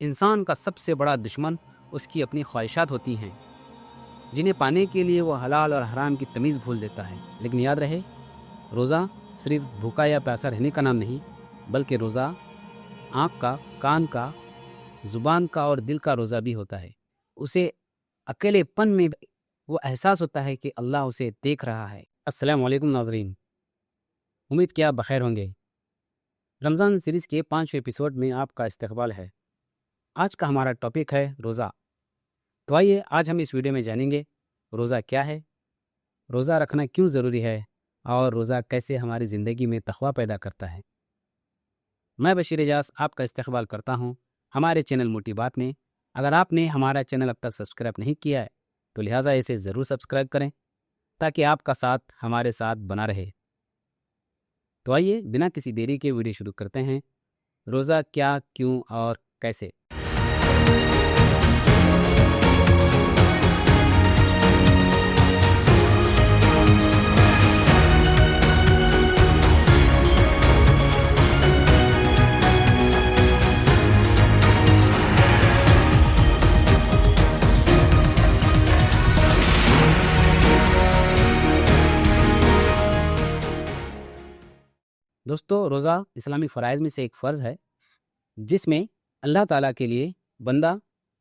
انسان کا سب سے بڑا دشمن اس کی اپنی خواہشات ہوتی ہیں، جنہیں پانے کے لیے وہ حلال اور حرام کی تمیز بھول دیتا ہے۔ لیکن یاد رہے، روزہ صرف بھوکا یا پیاسا رہنے کا نام نہیں، بلکہ روزہ آنکھ کا، کان کا، زبان کا اور دل کا روزہ بھی ہوتا ہے۔ اسے اکیلے پن میں وہ احساس ہوتا ہے کہ اللہ اسے دیکھ رہا ہے۔ السلام علیکم ناظرین، امید کیا بخیر ہوں گے۔ رمضان سیریز کے 5ویں ایپیسوڈ میں آپ کا استقبال ہے۔ آج کا ہمارا ٹاپک ہے روزہ۔ تو آئیے آج ہم اس ویڈیو میں جانیں گے روزہ کیا ہے، روزہ رکھنا کیوں ضروری ہے، اور روزہ کیسے ہماری زندگی میں تقویٰ پیدا کرتا ہے۔ میں بشیر اعجاز آپ کا استقبال کرتا ہوں ہمارے چینل موٹی بات میں۔ اگر آپ نے ہمارا چینل اب تک سبسکرائب نہیں کیا ہے تو لہٰذا اسے ضرور سبسکرائب کریں تاکہ آپ کا ساتھ ہمارے ساتھ بنا رہے۔ تو آئیے بنا کسی دیری کے ویڈیو شروع کرتے ہیں۔ روزہ کیا، کیوں اور کیسے۔ دوستو، روزہ اسلامی فرائض میں سے ایک فرض ہے جس میں اللہ تعالیٰ کے لیے بندہ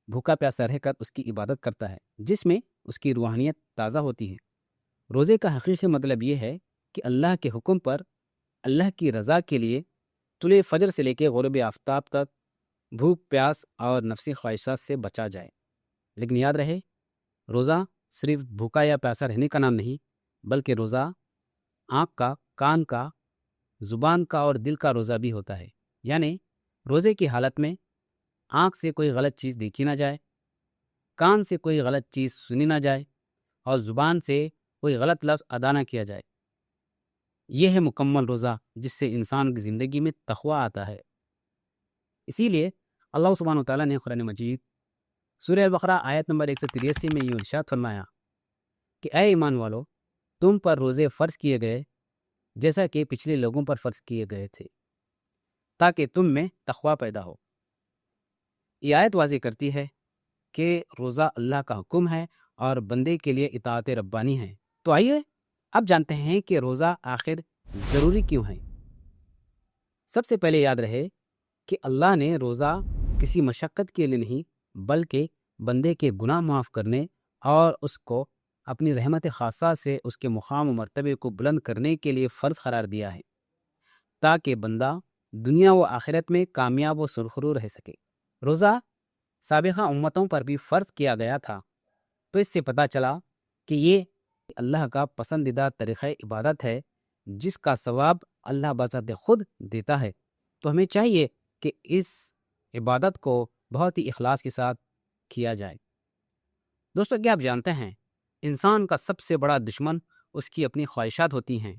بھوکا پیاسا رہ کر اس کی عبادت کرتا ہے، جس میں اس کی روحانیت تازہ ہوتی ہے۔ روزے کا حقیقی مطلب یہ ہے کہ اللہ کے حکم پر اللہ کی رضا کے لیے طلوع فجر سے لے کے غروب آفتاب تک بھوک، پیاس اور نفسی خواہشات سے بچا جائے۔ لیکن یاد رہے، روزہ صرف بھوکا یا پیاسا رہنے کا نام نہیں، بلکہ روزہ آنکھ کا، کان کا، زبان کا اور دل کا روزہ بھی ہوتا ہے۔ یعنی روزے کی حالت میں آنکھ سے کوئی غلط چیز دیکھی نہ جائے، کان سے کوئی غلط چیز سنی نہ جائے، اور زبان سے کوئی غلط لفظ ادا نہ کیا جائے۔ یہ ہے مکمل روزہ جس سے انسان کی زندگی میں تقویٰ آتا ہے۔ اسی لیے اللہ سبحانہ و تعالیٰ نے قرآن مجید سورہ البقرہ آیت نمبر 183 میں یہ ارشاد فرمایا کہ اے ایمان والو، تم پر روزے فرض کیے گئے جیسا کہ پچھلے لوگوں پر فرض کیے گئے تھے، تاکہ تم میں تقویٰ پیدا ہو۔ یہ آیت واضح کرتی ہے کہ روزہ اللہ کا حکم ہے اور بندے کے لیے اطاعت ربانی ہے۔ تو آئیے اب جانتے ہیں کہ روزہ آخر ضروری کیوں ہے۔ سب سے پہلے یاد رہے کہ اللہ نے روزہ کسی مشقت کے لیے نہیں، بلکہ بندے کے گناہ معاف کرنے اور اس کو اپنی رحمت خاصہ سے اس کے مقام و مرتبے کو بلند کرنے کے لیے فرض قرار دیا ہے، تاکہ بندہ دنیا و آخرت میں کامیاب و سرخرو رہ سکے۔ روزہ سابقہ امتوں پر بھی فرض کیا گیا تھا، تو اس سے پتہ چلا کہ یہ اللہ کا پسندیدہ طریقہ عبادت ہے جس کا ثواب اللہ بذات خود دیتا ہے۔ تو ہمیں چاہیے کہ اس عبادت کو بہت ہی اخلاص کے ساتھ کیا جائے۔ دوستو، کیا آپ جانتے ہیں انسان کا سب سے بڑا دشمن اس کی اپنی خواہشات ہوتی ہیں،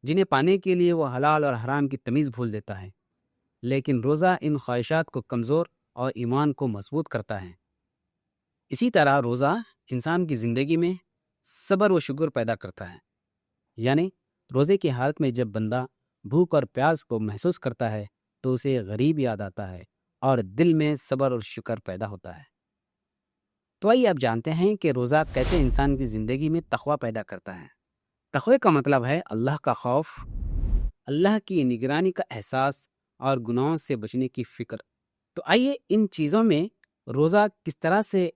جنہیں پانے کے لیے وہ حلال اور حرام کی تمیز بھول دیتا ہے۔ لیکن روزہ ان خواہشات کو کمزور اور ایمان کو مضبوط کرتا ہے۔ اسی طرح روزہ انسان کی زندگی میں صبر و شکر پیدا کرتا ہے۔ یعنی روزے کی حالت میں جب بندہ بھوک اور پیاس کو محسوس کرتا ہے تو اسے غریب یاد آتا ہے اور دل میں صبر اور شکر پیدا ہوتا ہے۔ تو آئیے آپ جانتے ہیں کہ روزہ کیسے انسان کی زندگی میں تقویٰ پیدا کرتا ہے۔ تقوی کا مطلب ہے اللہ کا خوف، اللہ کی نگرانی کا احساس اور گناہوں سے بچنے کی فکر۔ تو آئیے ان چیزوں میں روزہ کس طرح سے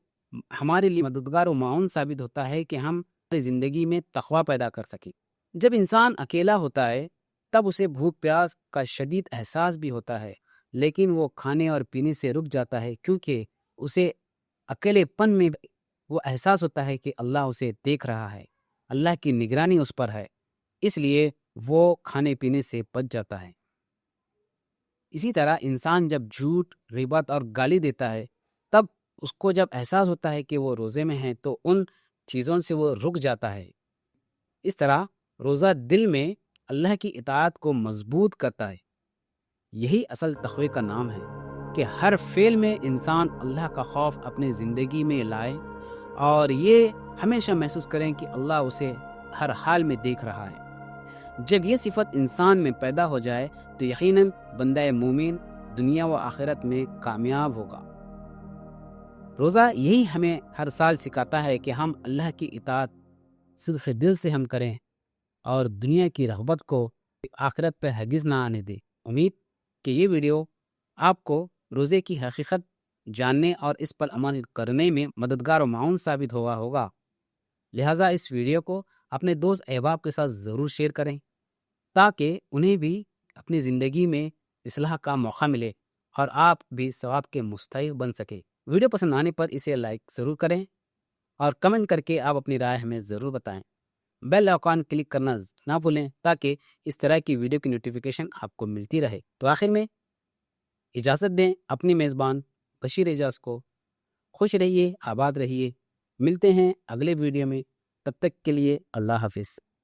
ہمارے لیے مددگار و معاون ثابت ہوتا ہے کہ ہم اپنی زندگی میں تقویٰ پیدا کر سکیں۔ جب انسان اکیلا ہوتا ہے تب اسے بھوک پیاس کا شدید احساس بھی ہوتا ہے، لیکن وہ کھانے اور پینے سے رک جاتا ہے کیونکہ اسے اکیلے پن میں وہ احساس ہوتا ہے کہ اللہ اسے دیکھ رہا ہے، اللہ کی نگرانی اس پر ہے، اس لیے وہ کھانے پینے سے بچ جاتا ہے۔ اسی طرح انسان جب جھوٹ، غیبت اور گالی دیتا ہے تب اس کو جب احساس ہوتا ہے کہ وہ روزے میں ہے تو ان چیزوں سے وہ رک جاتا ہے۔ اس طرح روزہ دل میں اللہ کی اطاعت کو مضبوط کرتا ہے۔ یہی اصل تقوی کا نام ہے کہ ہر فعل میں انسان اللہ کا خوف اپنے زندگی میں لائے اور یہ ہمیشہ محسوس کریں کہ اللہ اسے ہر حال میں دیکھ رہا ہے۔ جب یہ صفت انسان میں پیدا ہو جائے تو یقیناً بندہ مومن دنیا و آخرت میں کامیاب ہوگا۔ روزہ یہی ہمیں ہر سال سکھاتا ہے کہ ہم اللہ کی اطاعت صرف دل سے ہم کریں اور دنیا کی رغبت کو آخرت پہ ہرگز نہ آنے دیں۔ امید کہ یہ ویڈیو آپ کو روزے کی حقیقت جاننے اور اس پر عمل کرنے میں مددگار و معاون ثابت ہوا ہوگا۔ لہٰذا اس ویڈیو کو اپنے دوست احباب کے ساتھ ضرور شیئر کریں تاکہ انہیں بھی اپنی زندگی میں اصلاح کا موقع ملے اور آپ بھی ثواب کے مستحق بن سکے۔ ویڈیو پسند آنے پر اسے لائک ضرور کریں اور کمنٹ کر کے آپ اپنی رائے ہمیں ضرور بتائیں۔ بیل آئیکن کلک کرنا نہ بھولیں تاکہ اس طرح کی ویڈیو کی نوٹیفیکیشن آپ کو ملتی رہے۔ تو آخر میں اجازت دیں اپنی میزبان بشیر اعجاز کو۔ خوش رہیے، آباد رہیے، ملتے ہیں اگلے ویڈیو میں، تب تک کے لیے اللہ حافظ۔